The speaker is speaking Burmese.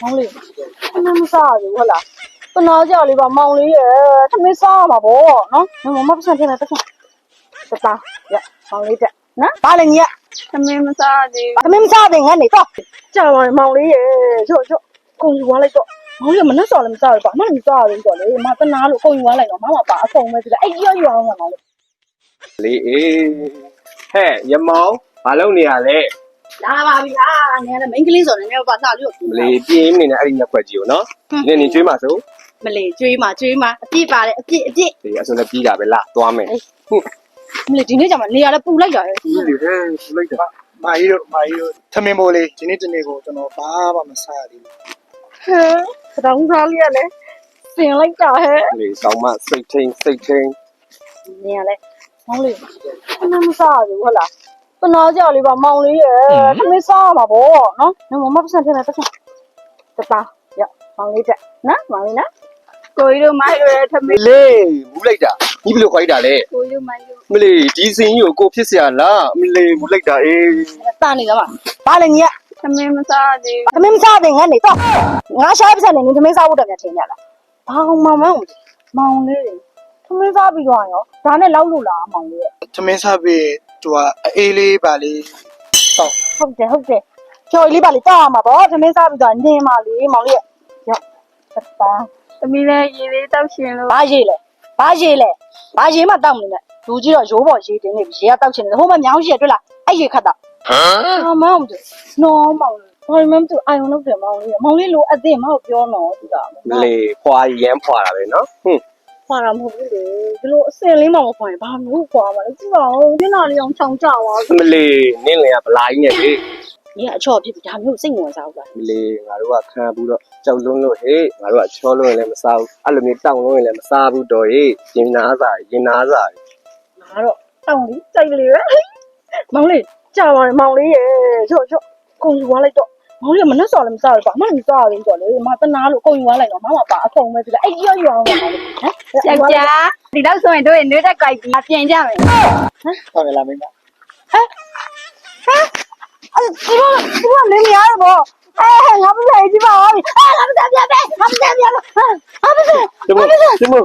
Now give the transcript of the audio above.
မောင်လေးသမင်းမစားဘူးဟုတ်လားတနာကြလေးပါမောင်လေးရဲ့သမင်းစားမှာပေါ့နော်မပတ်စံထည့်မယ်ပတ်စံတသားရမောင်လေးတက်နော်ဘာလဲညီကသမင်းမစားသေးသမင်းမစားသေးငါနေတော့ကြာပါမောင်လေးရဲ့ချော့ကုန်ယူသွားလိုက်တော့မောင်လေးမနှက်စော်လည်းမစားဘူးပါမမစားဘူးတော့လေမတနာလို့ကုန်ယူသွားလိုက်တော့မမပါအကုန်ပဲပြအဲ့ရောအောင်မောင်လေးလေအေးဟဲ့ရမောင်ဘာလုပ်နေရလဲလာပါပြီဟာနင်လည်းမိန်းကလေးဆိုနေနေပါလှလို့မလေးပြင်းနေနဲ့အဲ့ဒီရက်ွက်ကြီးကိုနော်ဒီနေ့ကျွေးမှာဆိုမလေးကျွေးမှာအပြည့်ပါတယ်အပြည့်ဒီအစုံနဲ့ပြီးတာပဲလာသွားမယ်ဟုတ်မလေးဒီနေ့ကျမှနေရာလည်းပူလိုက်တာရဲ့ဒီလေဟဲ့ပူလိုက်တာမာကြီးတို့သမင်းမိုးလေးဒီနေ့တနေ့ကိုကျွန်တော်ဘာမှမစားရသေးဘူးဟဲ့တောင်းသားလေးကလည်းစင်လိုက်တာဟဲ့လေဆောင်းမစိတ်ထိန်နေရာလဲမောင်လေးမစားဘူးဟုတ်လားတနာကြလေးပါမောင်လေးရဲ့သမင်းစားမှာပေါ့နော်မပတ်စံထည့်မယ်ပတ်စံတသားရမောင်လေးတက်နော်မောင်လေးနော်ကိုကြီးတို့မိုင်းတို့ရဲ့သမင်းလေမူးလိုက်တာညီဘယ်လိုခိုင်းတာလဲကိုကြီးတို့မိုင်းတို့မလေးဒီစင်းကြီးကိုဖြစ်เสียလားမလေးမူးလိုက်တာအေးတာနေကြပါဘာလဲညီကသမင်းမစားသေးငါနေတော့ငါရှားပစံနေနေသမင်းစားဖို့တက်ပြန်ထင်ရလားဘာအောင်မောင်လေးသမင်းစားပြီးတော့ရောဒါနဲ့လောက်လို့လားမောင်လေးရဲ့သမင်းစားပြီးသူကအေးလေးပါလေးဟုတ်တယ်ကျော်လေးပါလေတောက်ရမှာပေါ့သမင်းစားပြီးတော့နင်းပါလေမောင်လေးရောက်သက်တာသမီးလည်းရေလေးတောက်ရှင်လို့ဘာရေမှတောက်မနေနဲ့လူကြီးတော့ရိုးပေါ်ရေတင်နေပြီရေကတောက်ရှင်နေဟိုမှာမြောင်းရှိရတွေ့လားအဲ့ရေခတ်တာဟာမောင်တို့နော်မောင်ဘာမှမတူအာယုံလုပ်တယ်မောင်လေးလိုအသိမောက်ပြောနော်သူကမလေးဖွာရမ်းဖွာတာပဲနော်ဖွာတာမဟုတ်ဘူးလေဒီလိုအစင်လေးမှမဖွာရင်ဘာမျိုးဖွာမှာလဲကြည့်ပါဦးညနာလေးအောင်ချောင်ကြပါမလေးနင်းလင်ကဗလာကြီးနဲ့လေ你也瞧比他没有生活啥个。မလေးငါတို့ကခံဘူးတော့ကြောက်လွန်းလို့ဟေးငါတို့ကချောလွန်းရင်လည်းမစားဘူးအဲ့လိုမျိုးတောင်းလွန်းရင်လည်းမစားဘူးတော့ဟေးရင်နာစားငါတော့တောင်းလေးစိုက်လေးပဲမောင်လေးကြာပါလေမောင်လေးရဲ့ချော့ကုန်ယူသွားလိုက်တော့မောင်လေးမနှက်စော်လည်းမစားဘူးပါမမစားဘူးတော့လေမတနာလို့ကုန်ယူသွားလိုက်တော့မမပါအကုန်ပဲပြလိုက်အဲ့ရောအောင်မောင်လေးဟမ်ယောက်ျားဒီတော့ဆိုရင်တို့ရဲ့နှွေးတက်ကြိုက်ပြီးပြင်ကြမယ်ဟုတ်ကဲ့လားမင်းမဒီကမင်းများတော့ငါမဆိုင်ကြည့်ပါဦးငါမဆိုင်ပြပဲဒီမို